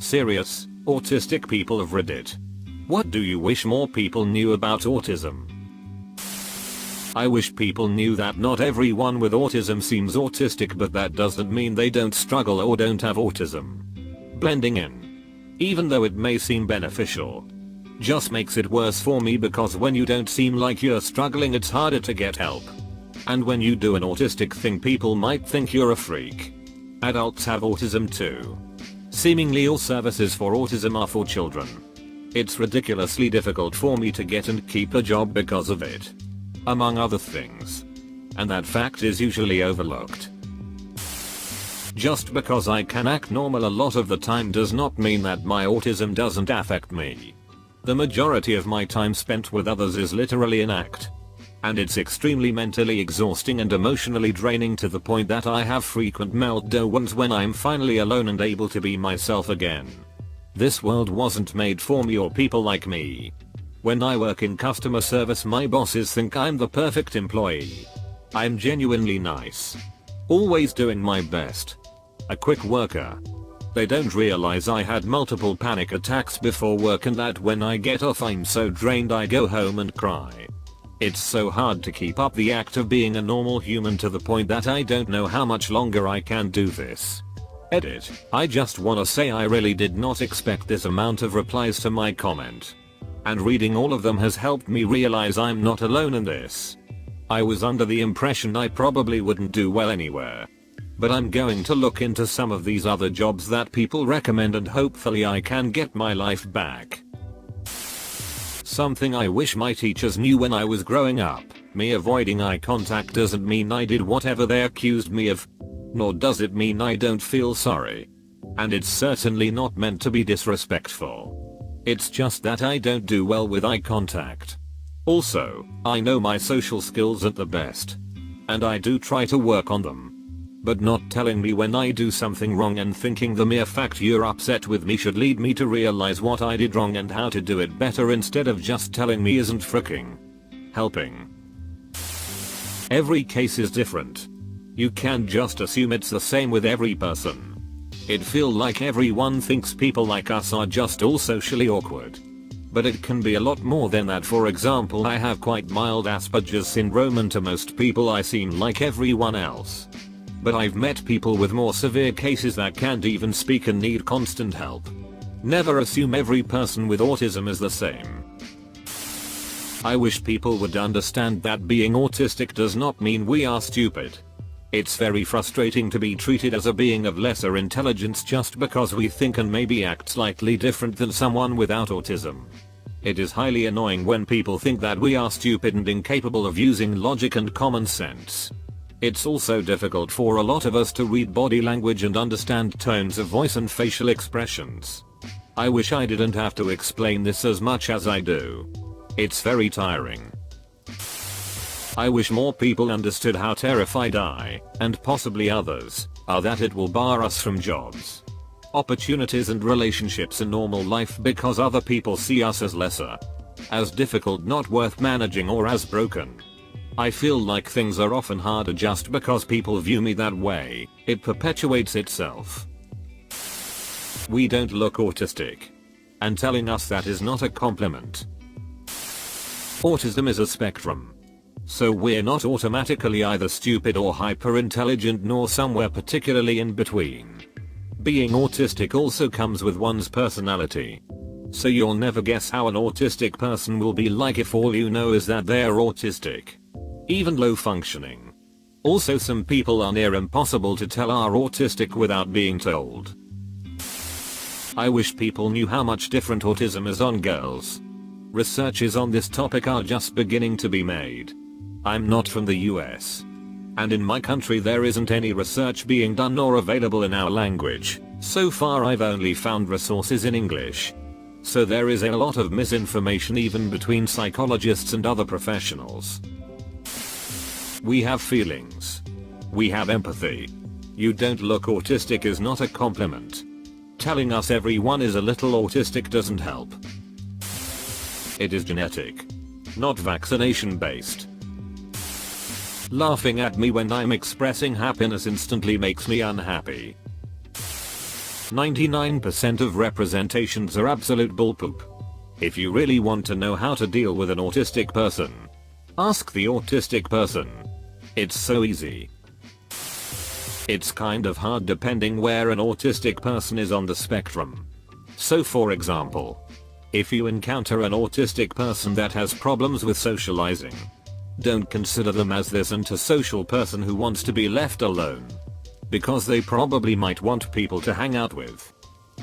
Serious, autistic people of Reddit. What do you wish more people knew about autism? I wish people knew that not everyone with autism seems autistic, but that doesn't mean they don't struggle or don't have autism. Blending in, even though it may seem beneficial, just makes it worse for me, because when you don't seem like you're struggling, it's harder to get help. And when you do an autistic thing, people might think you're a freak. Adults have autism too. Seemingly all services for autism are for children. It's ridiculously difficult for me to get and keep a job because of it, among other things. And that fact is usually overlooked. Just because I can act normal a lot of the time does not mean that my autism doesn't affect me. The majority of my time spent with others is literally an act. And it's extremely mentally exhausting and emotionally draining, to the point that I have frequent meltdowns when I'm finally alone and able to be myself again. This world wasn't made for me or people like me. When I work in customer service, my bosses think I'm the perfect employee. I'm genuinely nice, always doing my best, a quick worker. They don't realize I had multiple panic attacks before work, and that when I get off I'm so drained I go home and cry. It's so hard to keep up the act of being a normal human, to the point that I don't know how much longer I can do this. Edit. I just wanna say I really did not expect this amount of replies to my comment. And reading all of them has helped me realize I'm not alone in this. I was under the impression I probably wouldn't do well anywhere. But I'm going to look into some of these other jobs that people recommend, and hopefully I can get my life back. Something I wish my teachers knew when I was growing up: me avoiding eye contact doesn't mean I did whatever they accused me of. Nor does it mean I don't feel sorry. And it's certainly not meant to be disrespectful. It's just that I don't do well with eye contact. Also, I know my social skills at the best. And I do try to work on them. But not telling me when I do something wrong and thinking the mere fact you're upset with me should lead me to realize what I did wrong and how to do it better, instead of just telling me isn't fricking helping. Every case is different. You can't just assume it's the same with every person. It feels like everyone thinks people like us are just all socially awkward. But it can be a lot more than that. For example, I have quite mild Asperger's syndrome, and to most people I seem like everyone else. But I've met people with more severe cases that can't even speak and need constant help. Never assume every person with autism is the same. I wish people would understand that being autistic does not mean we are stupid. It's very frustrating to be treated as a being of lesser intelligence just because we think and maybe act slightly different than someone without autism. It is highly annoying when people think that we are stupid and incapable of using logic and common sense. It's also difficult for a lot of us to read body language and understand tones of voice and facial expressions. I wish I didn't have to explain this as much as I do. It's very tiring. I wish more people understood how terrified I, and possibly others, are that it will bar us from jobs, opportunities and relationships in normal life because other people see us as lesser, as difficult, not worth managing, or as broken. I feel like things are often harder just because people view me that way. It perpetuates itself. We don't look autistic. And telling us that is not a compliment. Autism is a spectrum. So we're not automatically either stupid or hyper intelligent, nor somewhere particularly in between. Being autistic also comes with one's personality. So you'll never guess how an autistic person will be like if all you know is that they're autistic. Even low functioning. Also, some people are near impossible to tell are autistic without being told. I wish people knew how much different autism is on girls. Researches on this topic are just beginning to be made. I'm not from the US. And in my country there isn't any research being done or available in our language. So far I've only found resources in English. So there is a lot of misinformation even between psychologists and other professionals. We have feelings. We have empathy. You don't look autistic is not a compliment. Telling us everyone is a little autistic doesn't help. It is genetic, not vaccination based. Laughing at me when I'm expressing happiness instantly makes me unhappy. 99% of representations are absolute bullpoop. If you really want to know how to deal with an autistic person, ask the autistic person. It's so easy. It's kind of hard depending where an autistic person is on the spectrum. So for example, if you encounter an autistic person that has problems with socializing, don't consider them as this antisocial person who wants to be left alone. Because they probably might want people to hang out with.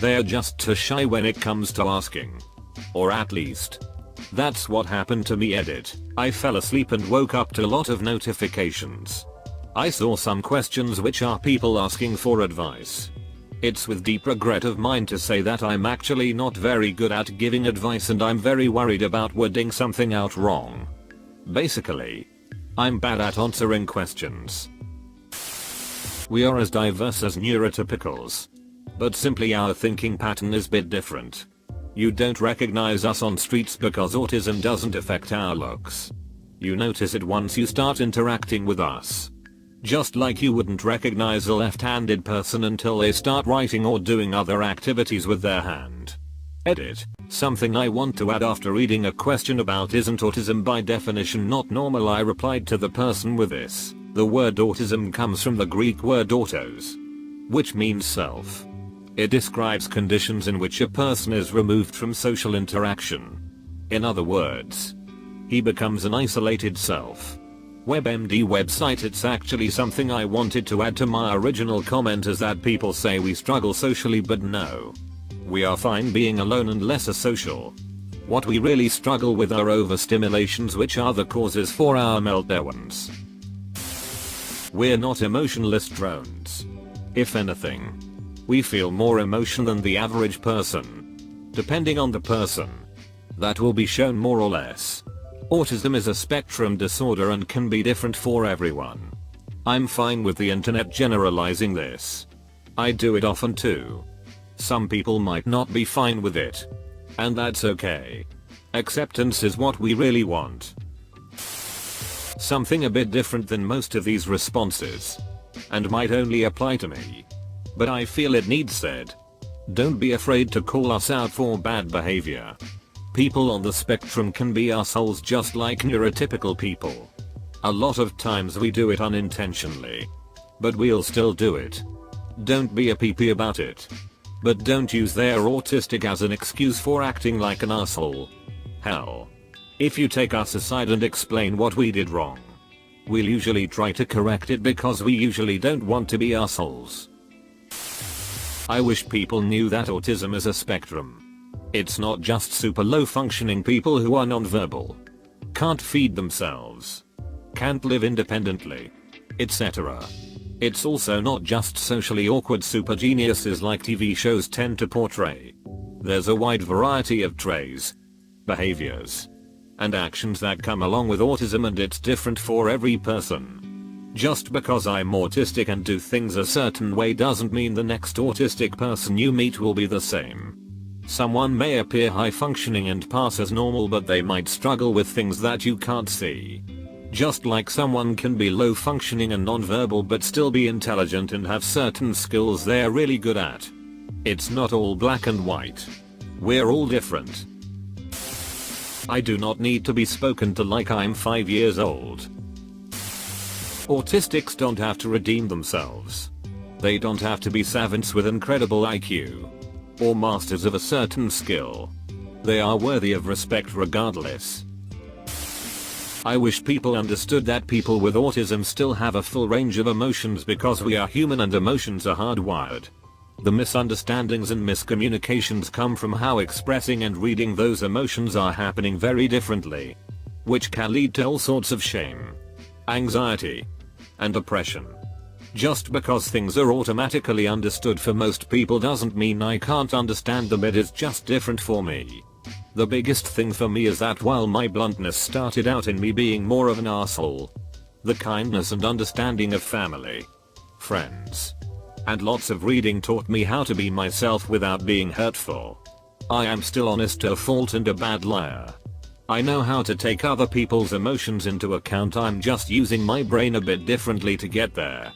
They're just too shy when it comes to asking. Or at least, that's what happened to me. Edit. I fell asleep and woke up to a lot of notifications. I saw some questions which are people asking for advice. It's with deep regret of mine to say that I'm actually not very good at giving advice, and I'm very worried about wording something out wrong. Basically, I'm bad at answering questions. We are as diverse as neurotypicals, but simply our thinking pattern is a bit different. You don't recognize us on streets because autism doesn't affect our looks. You notice it once you start interacting with us. Just like you wouldn't recognize a left-handed person until they start writing or doing other activities with their hand. Edit. Something I want to add: after reading a question about isn't autism by definition not normal, I replied to the person with this. The word autism comes from the Greek word autos, which means self. It describes conditions in which a person is removed from social interaction. In other words, he becomes an isolated self. WebMD website. It's actually something I wanted to add to my original comment, is that people say we struggle socially, but no. We are fine being alone and less asocial. What we really struggle with are overstimulations, which are the causes for our meltdowns. We're not emotionless drones. If anything, we feel more emotion than the average person. Depending on the person, that will be shown more or less. Autism is a spectrum disorder and can be different for everyone. I'm fine with the internet generalizing this. I do it often too. Some people might not be fine with it, and that's okay. Acceptance is what we really want. Something a bit different than most of these responses, and might only apply to me, but I feel it needs said. Don't be afraid to call us out for bad behavior. People on the spectrum can be assholes just like neurotypical people. A lot of times we do it unintentionally, but we'll still do it. Don't be a PP about it. But don't use their autistic as an excuse for acting like an asshole. Hell, if you take us aside and explain what we did wrong, we'll usually try to correct it because we usually don't want to be assholes. I wish people knew that autism is a spectrum. It's not just super low functioning people who are nonverbal, can't feed themselves, can't live independently, etc. It's also not just socially awkward super geniuses like TV shows tend to portray. There's a wide variety of traits, behaviors, and actions that come along with autism, and it's different for every person. Just because I'm autistic and do things a certain way doesn't mean the next autistic person you meet will be the same. Someone may appear high functioning and pass as normal, but they might struggle with things that you can't see. Just like someone can be low functioning and nonverbal but still be intelligent and have certain skills they're really good at. It's not all black and white. We're all different. I do not need to be spoken to like I'm 5 years old. Autistics don't have to redeem themselves. They don't have to be savants with incredible IQ, or masters of a certain skill. They are worthy of respect regardless. I wish people understood that people with autism still have a full range of emotions because we are human and emotions are hardwired. The misunderstandings and miscommunications come from how expressing and reading those emotions are happening very differently, which can lead to all sorts of shame, anxiety, and depression. Just because things are automatically understood for most people doesn't mean I can't understand them. It is just different for me. The biggest thing for me is that while my bluntness started out in me being more of an asshole, the kindness and understanding of family, friends, and lots of reading taught me how to be myself without being hurtful. I am still honest to a fault and a bad liar. I know how to take other people's emotions into account. I'm just using my brain a bit differently to get there.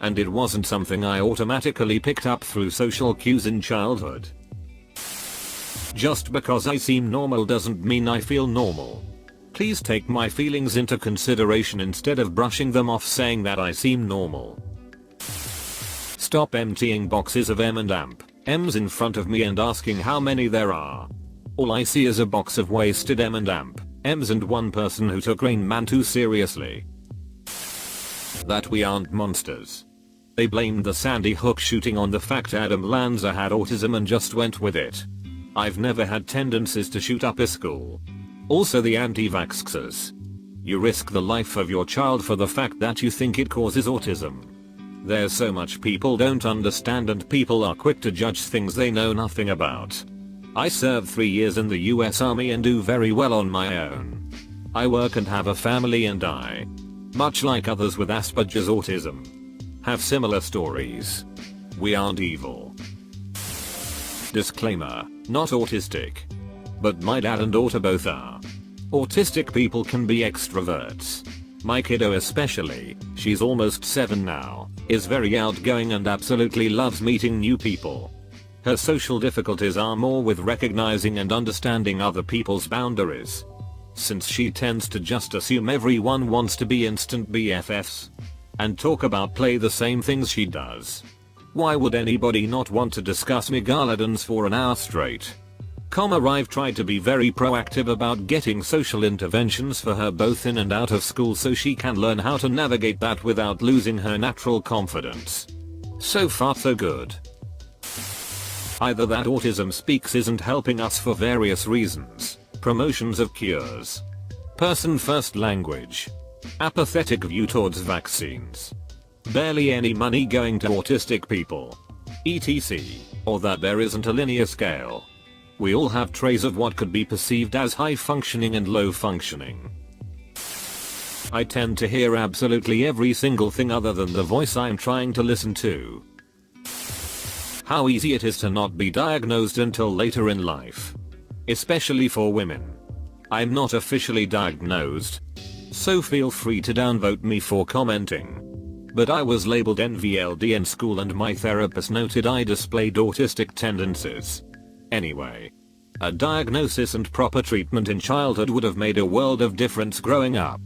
And it wasn't something I automatically picked up through social cues in childhood. Just because I seem normal doesn't mean I feel normal. Please take my feelings into consideration instead of brushing them off saying that I seem normal. Stop emptying boxes of M&M's in front of me and asking how many there are. All I see is a box of wasted M&M's and one person who took Rain Man too seriously. That we aren't monsters. They blamed the Sandy Hook shooting on the fact Adam Lanza had autism and just went with it. I've never had tendencies to shoot up a school. Also the anti-vaxxers. You risk the life of your child for the fact that you think it causes autism. There's so much people don't understand and people are quick to judge things they know nothing about. I served 3 years in the US Army and do very well on my own. I work and have a family and I, much like others with Asperger's autism, have similar stories. We aren't evil. Disclaimer, not autistic. But my dad and daughter both are. Autistic people can be extroverts. My kiddo especially, she's almost 7 now, is very outgoing and absolutely loves meeting new people. Her social difficulties are more with recognizing and understanding other people's boundaries. Since she tends to just assume everyone wants to be instant BFFs. And talk about play the same things she does. Why would anybody not want to discuss megalodons for an hour straight? I've tried to be very proactive about getting social interventions for her both in and out of school so she can learn how to navigate that without losing her natural confidence. So far so good. Either that Autism Speaks isn't helping us for various reasons. Promotions of cures. Person first language. Apathetic view towards vaccines. Barely any money going to autistic people. etc. Or that there isn't a linear scale. We all have traits of what could be perceived as high functioning and low functioning. I tend to hear absolutely every single thing other than the voice I'm trying to listen to. How easy it is to not be diagnosed until later in life. Especially for women. I'm not officially diagnosed, so feel free to downvote me for commenting. But I was labeled NVLD in school and my therapist noted I displayed autistic tendencies. Anyway, a diagnosis and proper treatment in childhood would have made a world of difference growing up.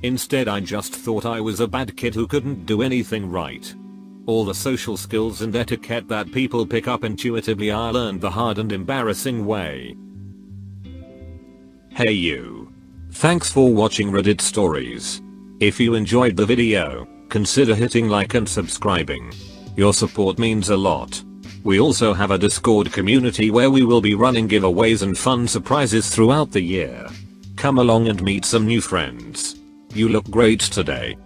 Instead I just thought I was a bad kid who couldn't do anything right. All the social skills and etiquette that people pick up intuitively I learned the hard and embarrassing way. Hey you. Thanks for watching Reddit stories. If you enjoyed the video, consider hitting like and subscribing. Your support means a lot. We also have a Discord community where we will be running giveaways and fun surprises throughout the year. Come along and meet some new friends. You look great today.